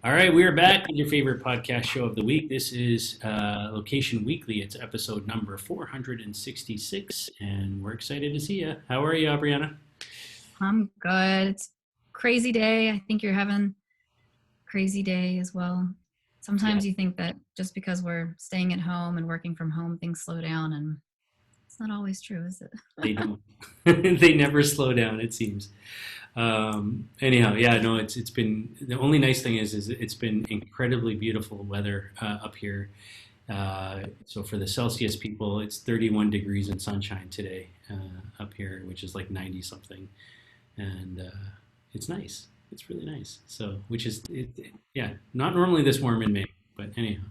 All right, we are back with your favorite podcast show of the week. This is Location Weekly. It's episode number 466, and we're excited to see you. How are you, Brianna? I'm good. It's crazy day. I think you're having a crazy day as well. Yeah, Sometimes you think that just because we're staying at home and working from home, things slow down, and it's not always true, is it? they don't. They never slow down, it seems. Anyhow, yeah, no, it's been the only nice thing is it's been incredibly beautiful weather up here. So for the Celsius people, it's 31 degrees and sunshine today up here, which is like 90 something, and it's nice. It's really nice. So, which is yeah, not normally this warm in May, but anyhow,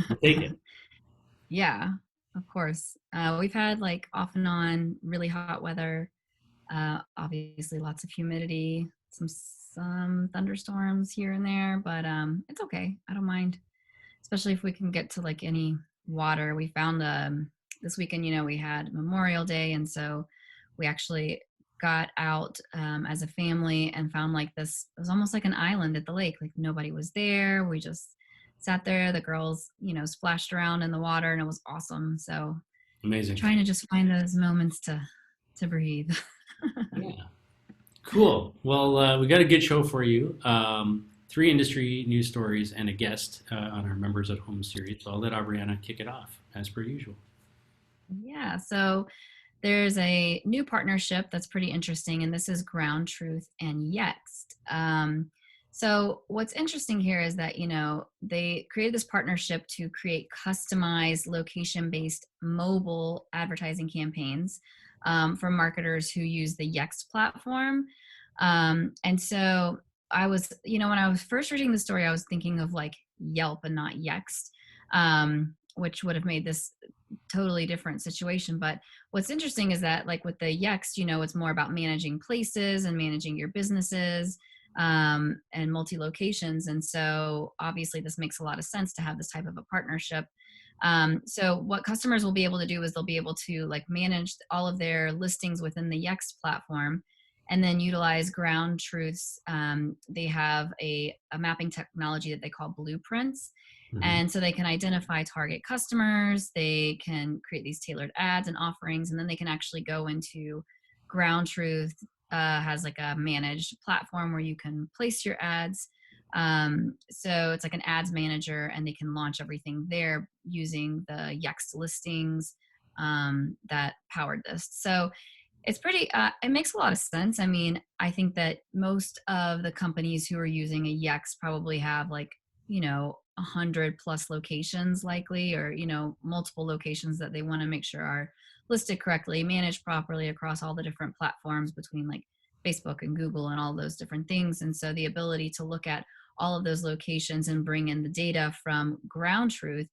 we'll take it. Yeah, of course. We've had like off and on really hot weather. Obviously, lots of humidity, some thunderstorms here and there, but it's okay. I don't mind, especially if we can get to like any water. We found this weekend, we had Memorial Day, and so we actually got out as a family and found like this. It was almost like an island at the lake. Like nobody was there. We just sat there. The girls, splashed around in the water, and it was awesome. So Amazing. trying to just find those moments to breathe. Yeah. Cool. Well, we got a good show for you. Three industry news stories and a guest on our Members at Home series. So I'll let Aubriana kick it off, as per usual. Yeah. So there's a new partnership that's pretty interesting, and this is Ground Truth and Yext. So what's interesting here is that, they created this partnership to create customized location-based mobile advertising campaigns for marketers who use the Yext platform. And so when I was first reading the story, I was thinking of like Yelp and not Yext, which would have made this totally different situation. But what's interesting is that like with the Yext, it's more about managing places and managing your businesses and multi-locations. And so obviously this makes a lot of sense to have this type of a partnership. So what customers will be able to do is they'll be able to like manage all of their listings within the Yext platform and then utilize Ground Truths. They have a mapping technology that they call blueprints. Hmm. And so they can identify target customers, they can create these tailored ads and offerings, and then they can actually go into Ground Truth has like a managed platform where you can place your ads. So it's like an ads manager, and they can launch everything there using the Yext listings that powered this. So it's pretty, it makes a lot of sense. I mean, I think that most of the companies who are using a Yext probably have like, 100 plus locations likely, or, multiple locations that they want to make sure are listed correctly, managed properly across all the different platforms between like Facebook and Google and all those different things. And so the ability to look at all of those locations and bring in the data from Ground Truth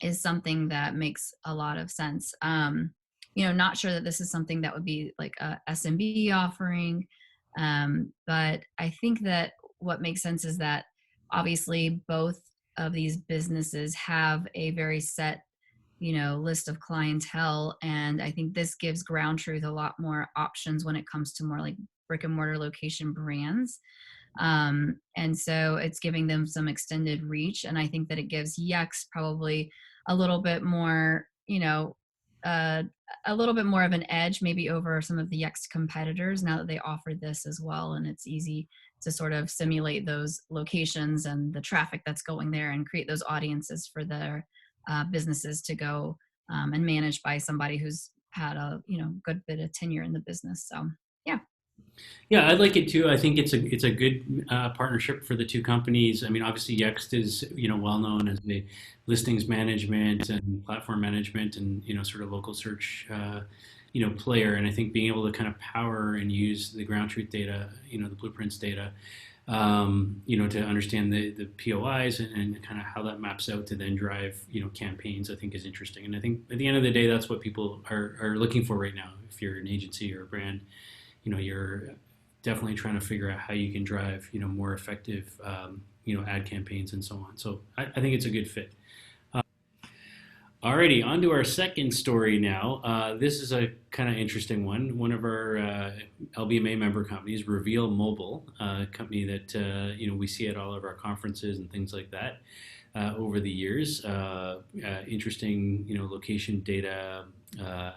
is something that makes a lot of sense. Not sure that this is something that would be like a SMB offering, but I think that what makes sense is that obviously both of these businesses have a very set list of clientele, and I think this gives Ground Truth a lot more options when it comes to more like brick and mortar location brands. And so it's giving them some extended reach, and I think that it gives Yext probably a little bit more, uh, a little bit more of an edge maybe over some of the Yext competitors now that they offer this as well, and it's easy to sort of simulate those locations and the traffic that's going there and create those audiences for their businesses to go and managed by somebody who's had a good bit of tenure in the business. So yeah. Yeah, I like it too. I think it's a good partnership for the two companies. I mean, obviously, Yext is well known as the listings management and platform management and sort of local search player. And I think being able to kind of power and use the ground truth data, the blueprints data, to understand the POIs and kind of how that maps out to then drive campaigns, I think is interesting. And I think at the end of the day, that's what people are looking for right now. If you're an agency or a brand, you're definitely trying to figure out how you can drive more effective ad campaigns and so on. So I think it's a good fit. Alrighty, on to our second story now. This is a kind of interesting one. One of our LBMA member companies, Reveal Mobile, a company that we see at all of our conferences and things like that over the years. Interesting, location data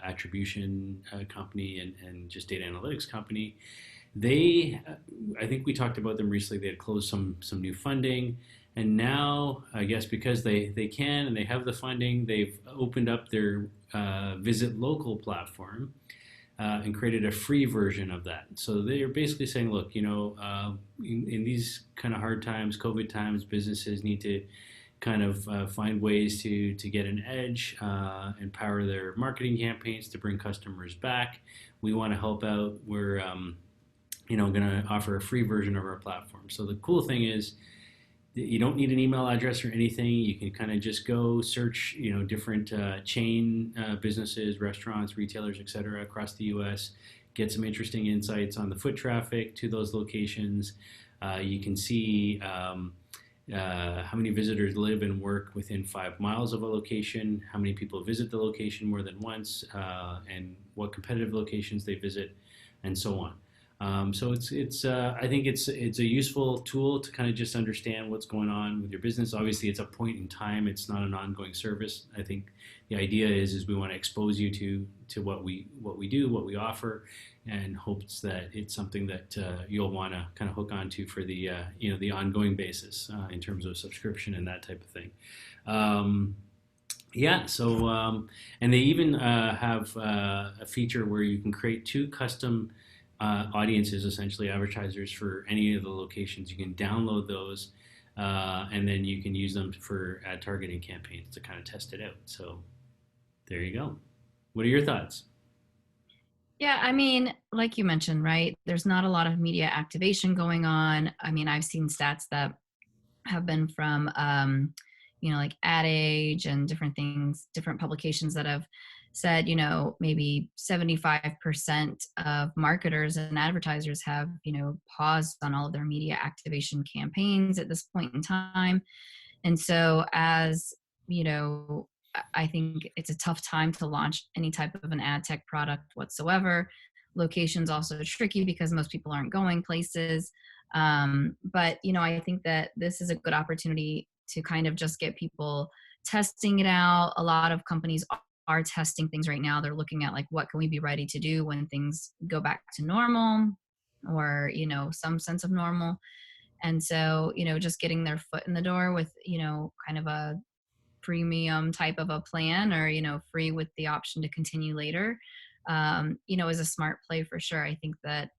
attribution company and just data analytics company. They, I think we talked about them recently. They had closed some new funding, and now I guess because they can and they have the funding, they've opened up their Visit Local platform and created a free version of that. So they're basically saying, look, in these kind of hard times, COVID times, businesses need to kind of find ways to get an edge and power their marketing campaigns to bring customers back. We want to help out. We're going to offer a free version of our platform. So the cool thing is you don't need an email address or anything. You can kind of just go search, different chain businesses, restaurants, retailers, etc., across the U.S. Get some interesting insights on the foot traffic to those locations. You can see how many visitors live and work within 5 miles of a location, how many people visit the location more than once, and what competitive locations they visit, and so on. So it's I think it's a useful tool to kind of just understand what's going on with your business. Obviously, it's a point in time. It's not an ongoing service. I think the idea is we want to expose you to what we do, what we offer, and hopes that it's something that you'll want to kind of hook onto for the the ongoing basis in terms of subscription and that type of thing. Yeah, so and they even have a feature where you can create two custom audiences, essentially advertisers for any of the locations. You can download those and then you can use them for ad targeting campaigns to kind of test it out. So there you go. What are your thoughts? Yeah, I mean, like you mentioned, right? There's not a lot of media activation going on. I mean, I've seen stats that have been from like Ad Age and different things, different publications that have said, maybe 75% of marketers and advertisers have, paused on all of their media activation campaigns at this point in time. And so as, you know, I think it's a tough time to launch any type of an ad tech product whatsoever. Location's also tricky because most people aren't going places. But I think that this is a good opportunity to kind of just get people testing it out. A lot of companies are testing things right now. They're looking at like, what can we be ready to do when things go back to normal, or some sense of normal. And so just getting their foot in the door with kind of a premium type of a plan, or free with the option to continue later, is a smart play for sure. I think that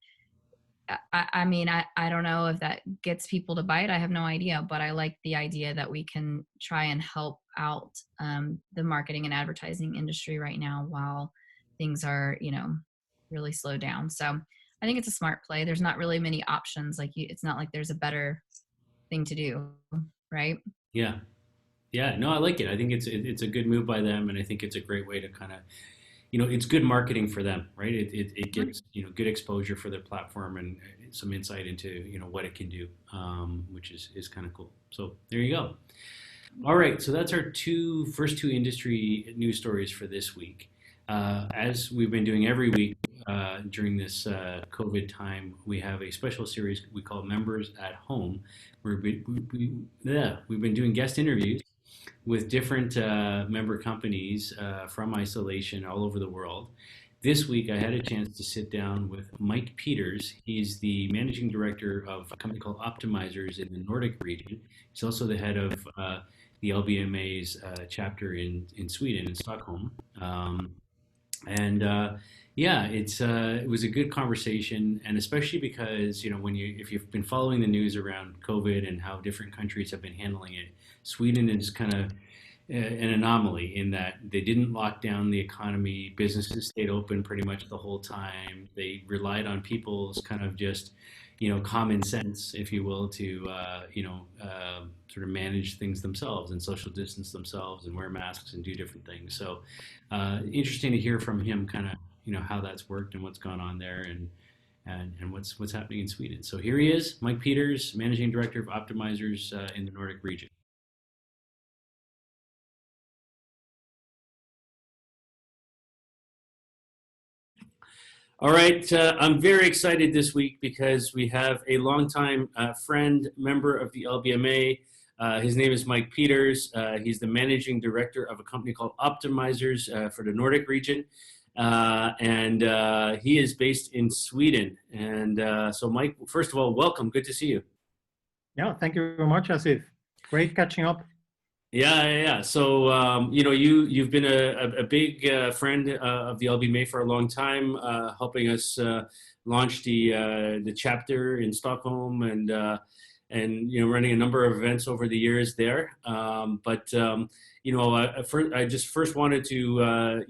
I mean, I don't know if that gets people to bite. I have no idea, but I like the idea that we can try and help out the marketing and advertising industry right now while things are, really slowed down. So I think it's a smart play. There's not really many options. It's not like there's a better thing to do, right? Yeah. Yeah, no, I like it. I think it's a good move by them, and I think it's a great way to kind of, it's good marketing for them, right? It gets good exposure for their platform and some insight into what it can do, which is kind of cool. So there you go. All right, so that's our first two industry news stories for this week. As we've been doing every week during this COVID time, we have a special series we call Members at Home, where we've been doing guest interviews with different member companies from isolation all over the world. This week, I had a chance to sit down with Mike Peters. He's the managing director of a company called Optimizers in the Nordic region. He's also the head of the LBMA's chapter in Sweden, in Stockholm. And yeah, it was a good conversation, and especially because if you've been following the news around COVID and how different countries have been handling it, Sweden is kind of an anomaly in that they didn't lock down the economy. Businesses stayed open pretty much the whole time. They relied on people's kind of just common sense, if you will, to sort of manage things themselves and social distance themselves and wear masks and do different things. So interesting to hear from him, kind of how that's worked and what's gone on there, and what's happening in Sweden. So here he is, Mike Peters, managing director of Optimizers in the Nordic region. All right, I'm very excited this week because we have a longtime friend, member of the LBMA. His name is Mike Peters. He's the managing director of a company called Optimizers for the Nordic region. And he is based in Sweden. And so, Mike, first of all, welcome. Good to see you. Yeah, thank you very much, Asif. Great catching up. Yeah. So, you've been a big friend of the LB May for a long time, helping us launch the chapter in Stockholm and running a number of events over the years there. I just first wanted to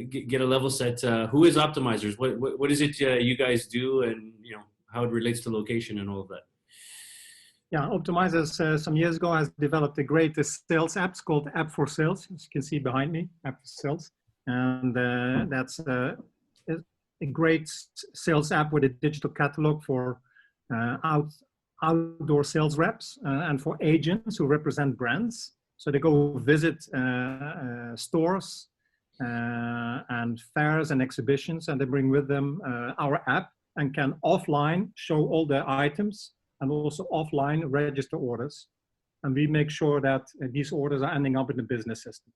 get a level set. Who is Optimizers? What is it you guys do, and how it relates to location and all of that? Yeah, Optimizers some years ago has developed a great sales app. It's called App for Sales, as you can see behind me, App for Sales. And that's a great sales app with a digital catalog for outdoor sales reps and for agents who represent brands. So they go visit stores and fairs and exhibitions, and they bring with them our app and can offline show all the items and also offline register orders. And we make sure that these orders are ending up in the business system.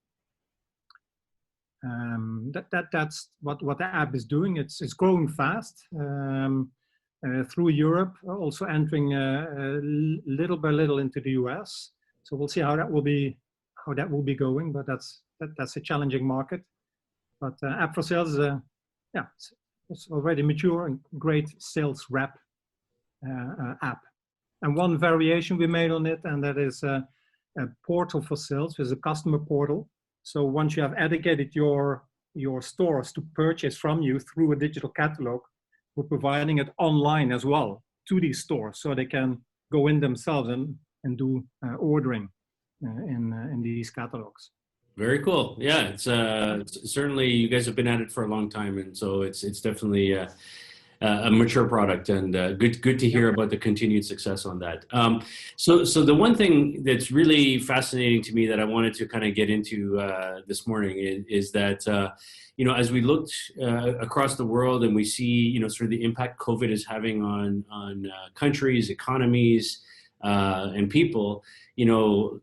That's what the app is doing. It's growing fast through Europe, also entering little by little into the US. So we'll see how that will be going, but that's a challenging market. But App for Sales, it's already mature and great sales rep app. And one variation we made on it, and that is a portal for sales, with a customer portal. So once you have educated your stores to purchase from you through a digital catalog, we're providing it online as well to these stores, so they can go in themselves and do ordering in these catalogs. Very cool. Yeah, it's certainly, you guys have been at it for a long time, and so it's definitely a mature product, and good to hear about the continued success on that. So the one thing that's really fascinating to me that I wanted to kind of get into this morning is that as we looked across the world and we see sort of the impact COVID is having on countries, economies, and people.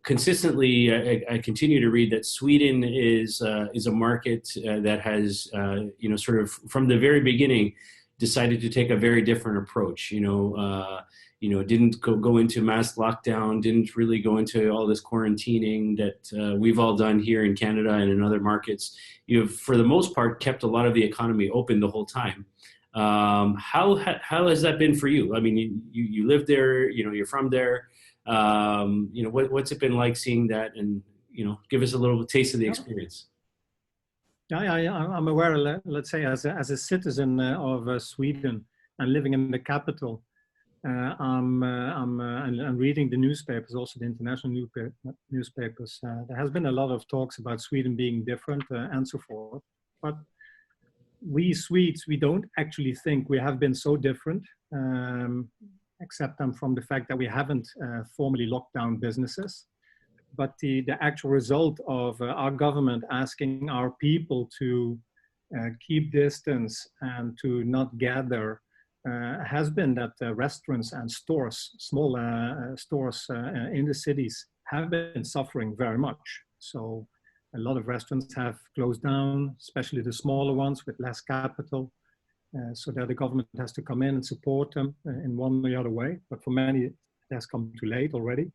Consistently, I continue to read that Sweden is a market that has sort of from the very beginning decided to take a very different approach. Didn't go into mass lockdown, didn't really go into all this quarantining that we've all done here in Canada and in other markets. You've, for the most part, kept a lot of the economy open the whole time. How has that been for you? I mean, you live there, you're from there. What's it been like seeing that, and give us a little taste of the experience. I'm aware, let's say, as a citizen of Sweden and living in the capital, I'm reading the newspapers, also the international newspapers. There has been a lot of talks about Sweden being different and so forth. But we Swedes, we don't actually think we have been so different, except from the fact that we haven't formally locked down businesses. But the actual result of our government asking our people to keep distance and to not gather has been that restaurants and stores, small stores in the cities, have been suffering very much. So a lot of restaurants have closed down, especially the smaller ones with less capital, so that the government has to come in and support them in one or the other way. But for many, it has come too late already.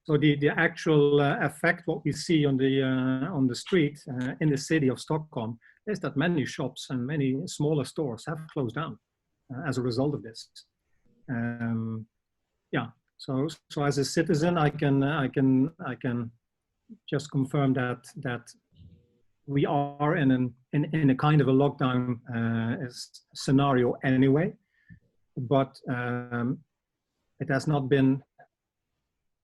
So the actual effect, what we see on the street in the city of Stockholm, is that many shops and many smaller stores have closed down as a result of this. So as a citizen, I can just confirm that we are in a kind of a lockdown scenario anyway, but it has not been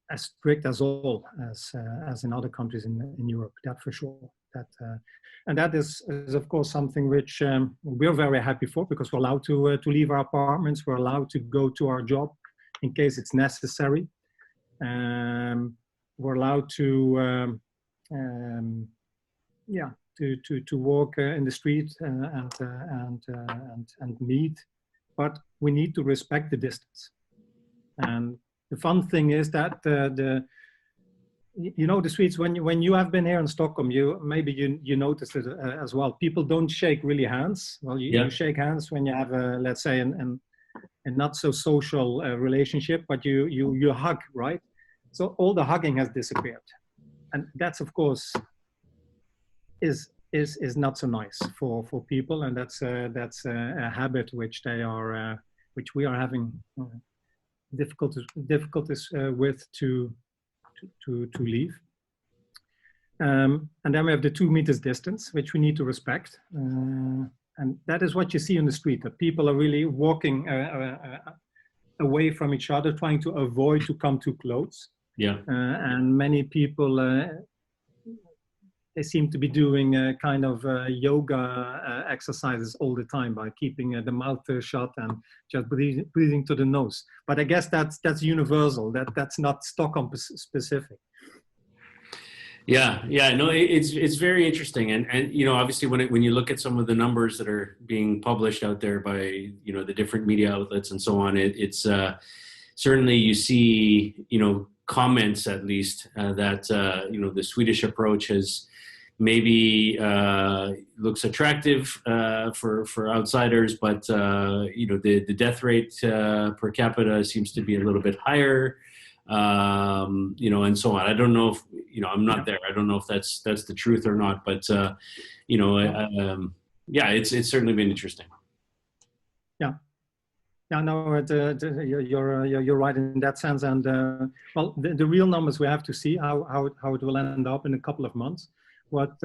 as strict as in other countries in Europe, that for sure. And that is of course something which we're very happy for, because we're allowed to leave our apartments, we're allowed to go to our job in case it's necessary. We're allowed to to walk in the street and meet, but we need to respect the distance. And the fun thing is that you know, the Swedes, when you have been here in Stockholm, maybe you noticed it as well. People don't shake really hands. Well, you shake hands when you have let's say a not so social relationship, but you hug, right? So all the hugging has disappeared, and that's of course is not so nice for people, and that's a habit which we are having difficulties with to leave. And then we have the 2 meters distance, which we need to respect. And that is what you see on the street, that people are really walking away from each other, trying to avoid to come too close. Yeah. And many people, they seem to be doing kind of yoga exercises all the time by keeping the mouth shut and just breathing to the nose. But I guess that's universal. That's not Stockholm specific. Yeah, no, it's very interesting, and you know, obviously when you look at some of the numbers that are being published out there by, you know, the different media outlets and so on, it's certainly you see, you know, comments at least that you know, the Swedish approach has maybe looks attractive for outsiders, but you know, the death rate per capita seems to be a little bit higher. You know, and so on. I don't know if, you know, I'm not there. I don't know if that's the truth or not, but you know, yeah, it's certainly been interesting. Yeah, no, you're right in that sense. And well, the real numbers we have to see how it will end up in a couple of months. What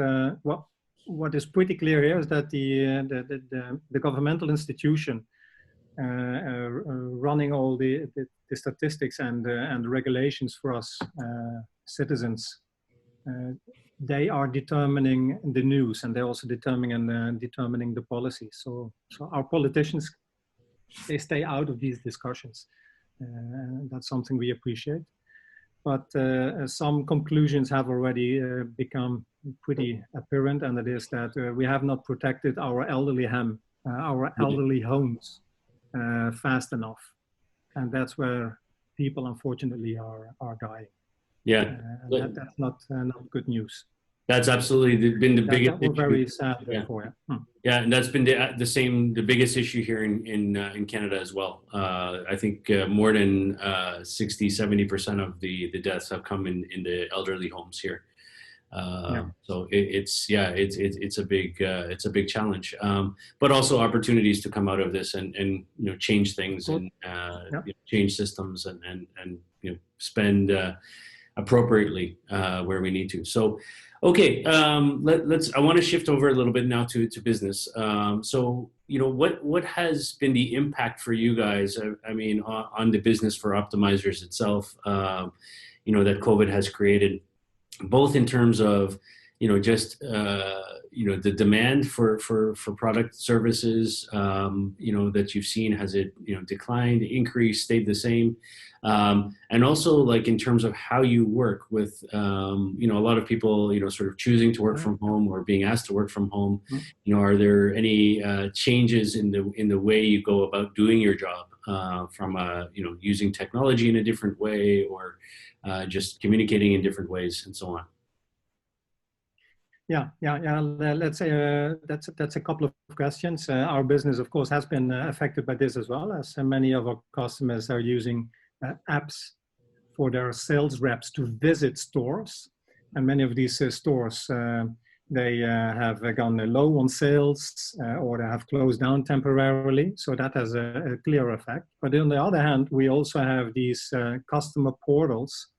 is pretty clear here is that the governmental institution running all the statistics and the regulations for us citizens, they are determining the news, and they're also determining the policy. So our politicians, they stay out of these discussions. That's something we appreciate. But some conclusions have already become pretty apparent, and it is that we have not protected our elderly homes fast enough, and that's where people unfortunately are dying. Yeah, that's not good news. That's absolutely been the biggest. We're very sad for you. Yeah, and that's been the biggest issue here in Canada as well. I think more than 60-70% of the deaths have come in the elderly homes here. So it's a big challenge, but also opportunities to come out of this and you know, change things and you know, change systems and you know, spend appropriately where we need to. So okay, I want to shift over a little bit now to business. So you know, what has been the impact for you guys? I mean, on the business for optimizers itself, you know, that COVID has created, both in terms of, you know, just you know, the demand for product services, you know, that you've seen. Has it, you know, declined, increased, stayed the same? And also, like, in terms of how you work with, you know, a lot of people, you know, sort of choosing to work from home or being asked to work from home. You know, are there any changes in the way you go about doing your job, from you know, using technology in a different way, or just communicating in different ways, and so on? Yeah. Let's say that's a couple of questions. Our business, of course, has been affected by this as well, as many of our customers are using apps for their sales reps to visit stores, and many of these stores they have gone low on sales, or they have closed down temporarily. So that has a clear effect. But on the other hand, we also have these customer portals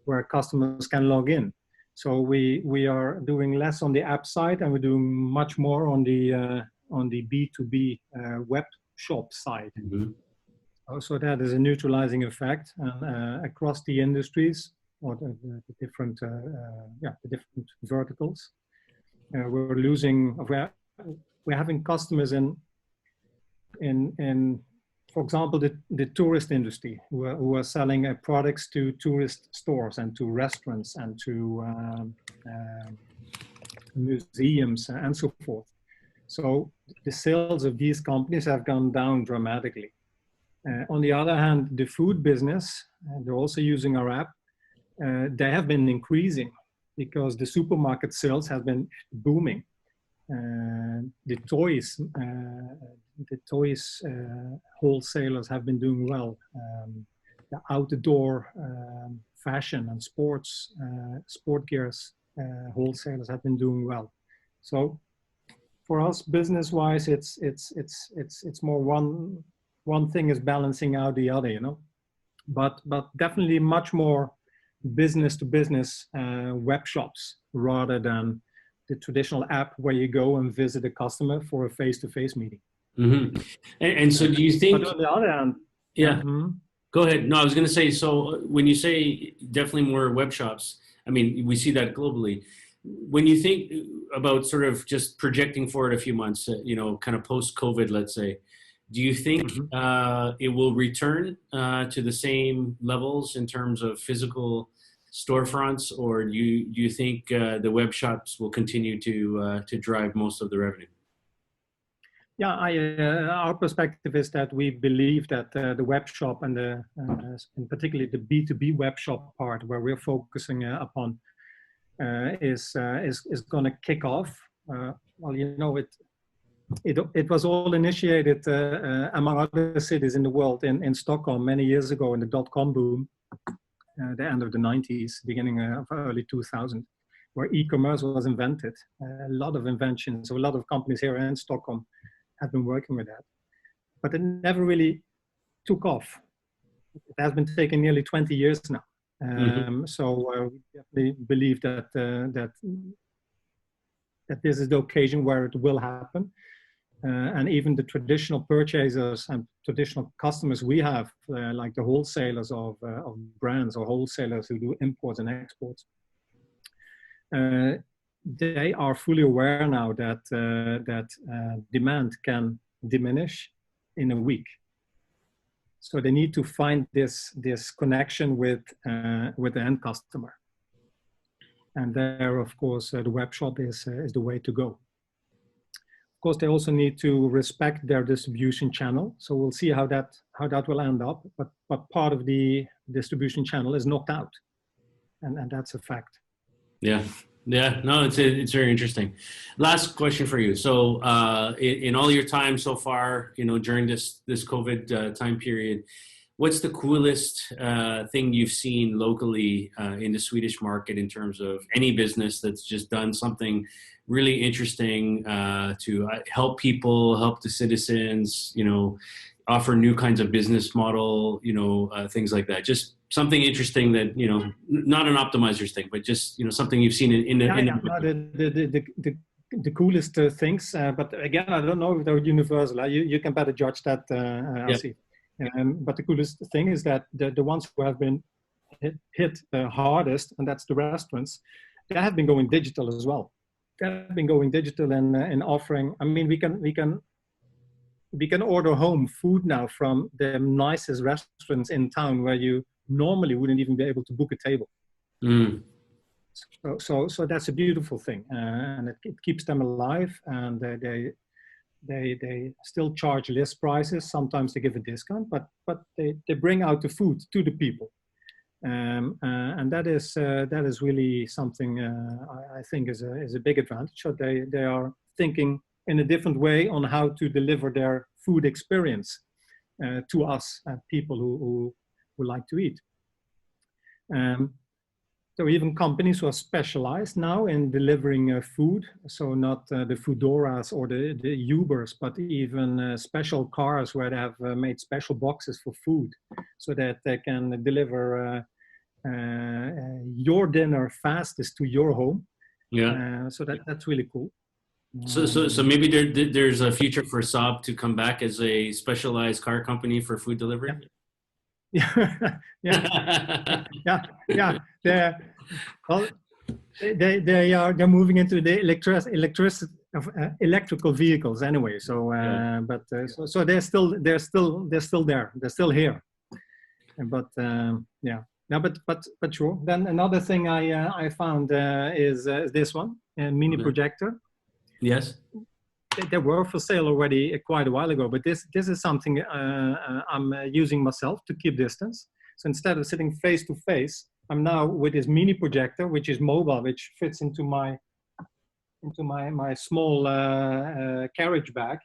where customers can log in. So we are doing less on the app side, and we're doing much more on the B2B web shop side. So that is a neutralizing effect across the industries, or the different verticals. We're having customers in for example, the tourist industry, who are selling products to tourist stores and to restaurants and to museums, and so forth. So the sales of these companies have gone down dramatically. On the other hand, the food business, they're also using our app. They have been increasing because the supermarket sales have been booming. The toys wholesalers have been doing well. The outdoor fashion and sport gears wholesalers have been doing well. So for us, business-wise, it's more one thing is balancing out the other, you know. But definitely much more business-to-business web shops rather than the traditional app where you go and visit a customer for a face-to-face meeting. Mm-hmm. And so do you think? But on the other hand, yeah. Go ahead. No, I was going to say, so when you say definitely more web shops, I mean, we see that globally. When you think about sort of just projecting forward a few months, you know, kind of post-COVID, let's say, do you think it will return to the same levels in terms of physical storefronts, or do you think the web shops will continue to drive most of the revenue? Yeah, our perspective is that we believe that the web shop and and particularly the B2B web shop part, where we're focusing upon, is going to kick off. Well, you know, it was all initiated among other cities in the world in Stockholm many years ago in the dot-com boom, the end of the 90s, beginning of early 2000, where e-commerce was invented. A lot of inventions, so a lot of companies here in Stockholm have been working with that, but it never really took off. It has been taking nearly 20 years now. So we definitely believe that this is the occasion where it will happen. And even the traditional purchasers and traditional customers we have, like the wholesalers of brands or wholesalers who do imports and exports, they are fully aware now that demand can diminish in a week. So they need to find this connection with the end customer, and there, of course, the web shop is the way to go. Of course, they also need to respect their distribution channel. So we'll see how that will end up. But part of the distribution channel is knocked out, and that's a fact. Yeah. Yeah, no, it's very interesting. Last question for you. So, in all your time so far, you know, during this COVID time period, what's the coolest thing you've seen locally in the Swedish market in terms of any business that's just done something really interesting to help people, help the citizens, you know, offer new kinds of business model, you know, things like that. Just something interesting that, you know, not an optimizer's thing, but just, you know, something you've seen the coolest things. But again, I don't know if they're universal. You can better judge that, Asi. But the coolest thing is that the ones who have been hit the hardest, and that's the restaurants, they have been going digital as well. They have been going digital and offering. I mean, we can order home food now from the nicest restaurants in town where you normally wouldn't even be able to book a table. So that's a beautiful thing, and it keeps them alive, and they still charge list prices. Sometimes they give a discount, but they bring out the food to the people, and that is really something I think is a big advantage. So they are thinking in a different way on how to deliver their food experience to us, people who like to eat. There are even companies who are specialized now in delivering food. So not the Foodoras or the Ubers, but even special cars where they have made special boxes for food so that they can deliver your dinner fastest to your home. Yeah. So that's really cool. So maybe there's a future for Saab to come back as a specialized car company for food delivery. Yeah. They're moving into the electrical vehicles anyway. So, so they're still there. They're still here. But yeah. No, but sure. Then another thing I found is this one. mini Okay. projector. Yes. They were for sale already quite a while ago, but this is something I'm using myself to keep distance. So instead of sitting face to face, I'm now with this mini projector, which is mobile, which fits into my small carriage bag.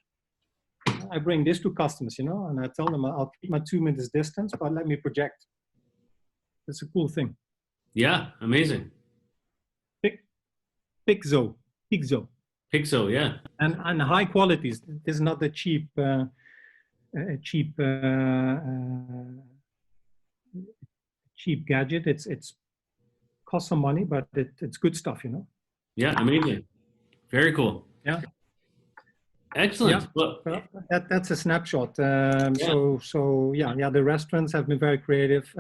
I bring this to customers, and I tell them I'll keep my 2 meters distance, but let me project. It's a cool thing. Yeah. Amazing. Pixo. Pixel. Yeah. And high qualities. This is not a cheap cheap gadget. It's costs some money, but it's good stuff, Yeah. Amazing. Very cool. Yeah. Excellent. Yeah. Well, Well, that's a snapshot. yeah. So yeah, the restaurants have been very creative.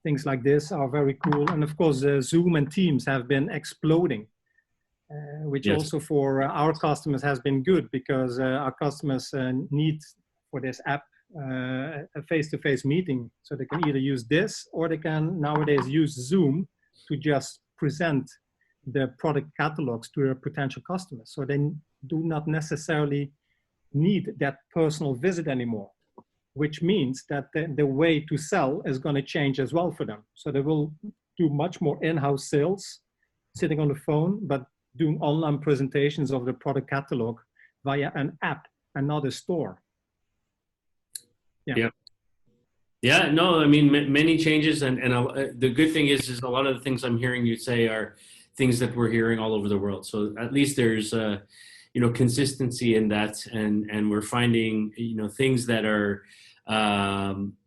Things like this are very cool, and of course, Zoom and Teams have been exploding, which Yes. also for our customers has been good, because our customers need for this app a face-to-face meeting, so they can either use this, or they can nowadays use Zoom to just present the product catalogs to their potential customers. So they do not necessarily need that personal visit anymore, which means that the way to sell is going to change as well for them. So they will do much more in-house sales, sitting on the phone, but doing online presentations of the product catalog via an app and not a store. Yeah. Yeah, no, I mean, many changes, and the good thing is a lot of the things I'm hearing you say are things that we're hearing all over the world. So at least there's consistency in that, and we're finding things that are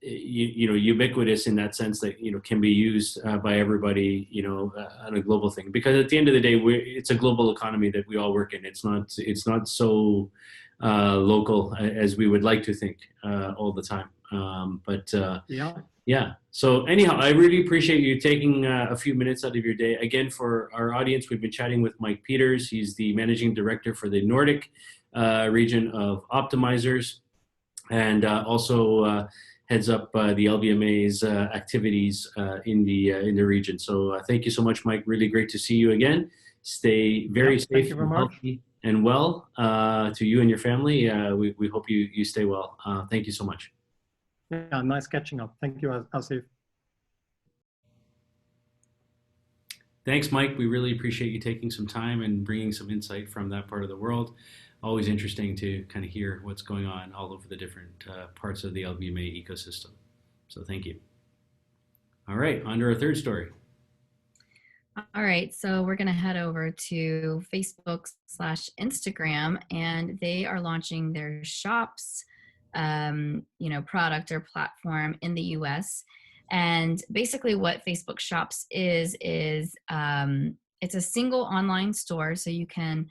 ubiquitous in that sense, that can be used by everybody on a global thing. Because at the end of the day, it's a global economy that we all work in. It's not so local as we would like to think all the time. Yeah. So anyhow, I really appreciate you taking a few minutes out of your day. Again, for our audience, we've been chatting with Mike Peters. He's the managing director for the Nordic region of Optimizers, and also heads up the LBMA's activities in the region. So thank you so much, Mike. Really great to see you again. Stay very safe and healthy and well to you and your family. We hope you stay well. Thank you so much. Yeah, nice catching up. Thank you, Asif. Thanks, Mike. We really appreciate you taking some time and bringing some insight from that part of the world. Always interesting to kind of hear what's going on all over the different parts of the LBMA ecosystem. So thank you. All right, on to our third story. All right, so we're going to head over to Facebook/Instagram, and they are launching their shops product or platform in the US. And basically what Facebook Shops is it's a single online store. So you can,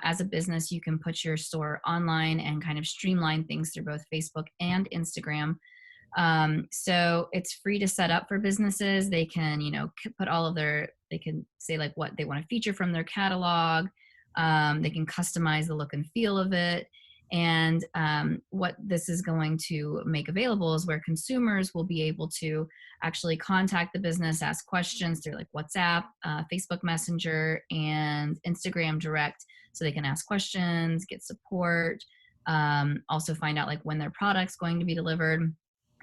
as a business, you can put your store online and kind of streamline things through both Facebook and Instagram. So it's free to set up for businesses. They can, put they can say like what they want to feature from their catalog. They can customize the look and feel of it. And what this is going to make available is where consumers will be able to actually contact the business, ask questions through like WhatsApp, Facebook Messenger, and Instagram Direct. So they can ask questions, get support, also find out like when their product's going to be delivered,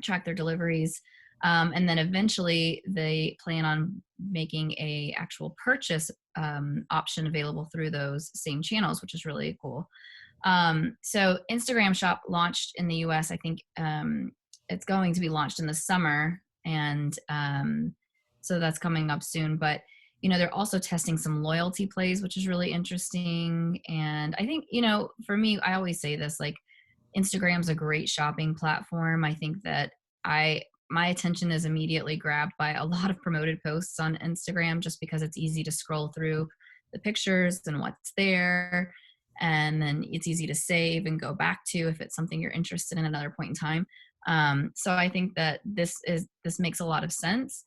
track their deliveries. And then eventually they plan on making a actual purchase option available through those same channels, which is really cool. So Instagram Shop launched in the US. I think it's going to be launched in the summer, and so that's coming up soon. But they're also testing some loyalty plays, which is really interesting. And I think for me, I always say this, like, Instagram's a great shopping platform. I think that my attention is immediately grabbed by a lot of promoted posts on Instagram, just because it's easy to scroll through the pictures and what's there. And then it's easy to save and go back to if it's something you're interested in at another point in time. So I think that this makes a lot of sense.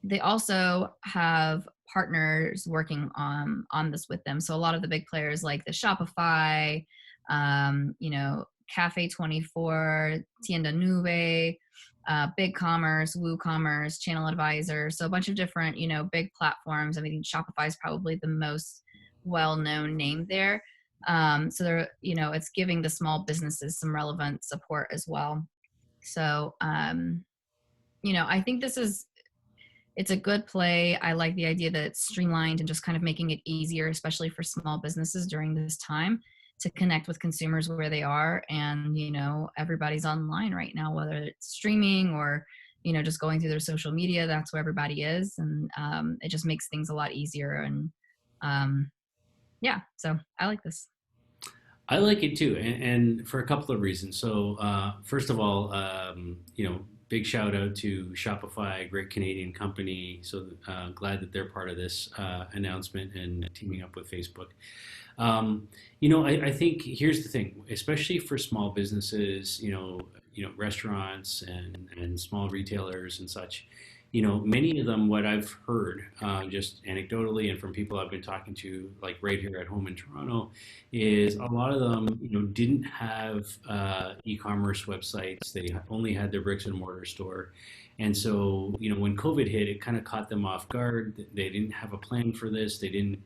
They also have partners working on this with them. So a lot of the big players like the Shopify, Cafe 24, Tienda Nube, BigCommerce, WooCommerce, Channel Advisor. So a bunch of different, big platforms. I mean, Shopify is probably the most well-known name there. So they're, it's giving the small businesses some relevant support as well. So, I think it's a good play. I like the idea that it's streamlined and just kind of making it easier, especially for small businesses during this time, to connect with consumers where they are. And, everybody's online right now, whether it's streaming or, just going through their social media, that's where everybody is. And it just makes things a lot easier. And yeah, so I like this. I like it too, and for a couple of reasons. So, first of all, big shout out to Shopify, a great Canadian company. So, glad that they're part of this announcement and teaming up with Facebook. I think here's the thing, especially for small businesses, restaurants and small retailers and such. Many of them, what I've heard, just anecdotally and from people I've been talking to, like right here at home in Toronto, is a lot of them, didn't have e-commerce websites. They only had their bricks and mortar store. And so, when COVID hit, it kind of caught them off guard. They didn't have a plan for this. They didn't,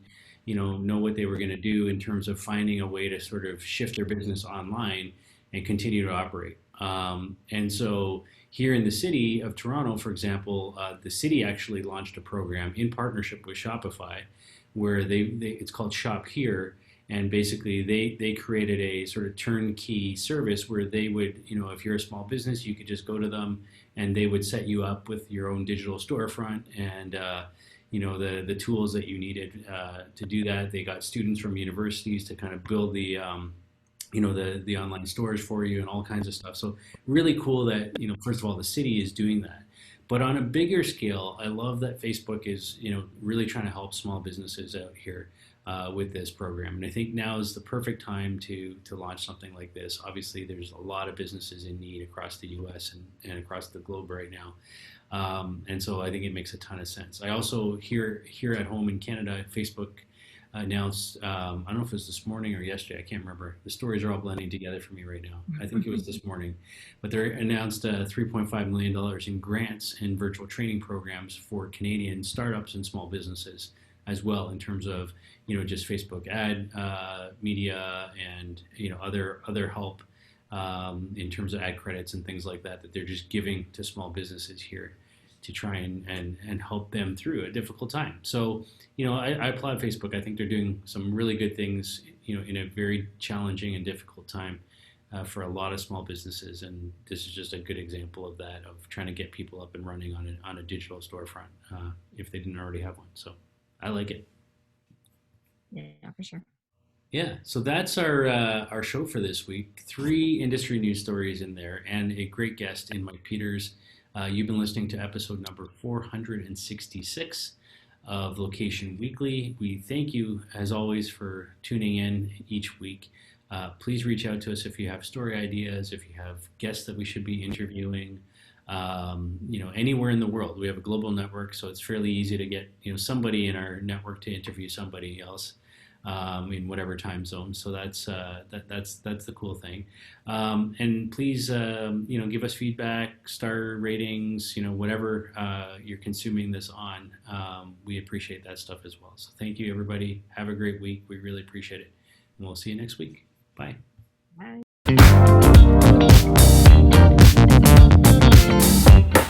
know what they were going to do in terms of finding a way to sort of shift their business online and continue to operate. And so here in the city of Toronto, for example, the city actually launched a program in partnership with Shopify where it's called Shop Here. And basically they created a sort of turnkey service where they would, if you're a small business, you could just go to them and they would set you up with your own digital storefront and, the tools that you needed to do that. They got students from universities to kind of build the online stores for you and all kinds of stuff. So really cool that, first of all, the city is doing that. But on a bigger scale, I love that Facebook is, really trying to help small businesses out here with this program. And I think now is the perfect time to launch something like this. Obviously, there's a lot of businesses in need across the US and across the globe right now. And so I think it makes a ton of sense. I also, here at home in Canada, Facebook announced, I don't know if it was this morning or yesterday, I can't remember. The stories are all blending together for me right now. I think it was this morning. But they announced $3.5 million in grants and virtual training programs for Canadian startups and small businesses as well, in terms of, just Facebook ad media and, other help in terms of ad credits and things like that they're just giving to small businesses here to try and help them through a difficult time. So, I applaud Facebook. I think they're doing some really good things, in a very challenging and difficult time for a lot of small businesses. And this is just a good example of that, of trying to get people up and running on a digital storefront if they didn't already have one. So I like it. Yeah, for sure. Yeah, so that's our show for this week. 3 industry news stories in there and a great guest in Mike Peters. You've been listening to episode number 466 of Location Weekly. We thank you, as always, for tuning in each week. Please reach out to us if you have story ideas, if you have guests that we should be interviewing, anywhere in the world. We have a global network, so it's fairly easy to get, somebody in our network to interview somebody else. In whatever time zone. So that's the cool thing. And please, give us feedback, star ratings, whatever you're consuming this on. We appreciate that stuff as well. So thank you, everybody. Have a great week. We really appreciate it. And we'll see you next week. Bye. Bye.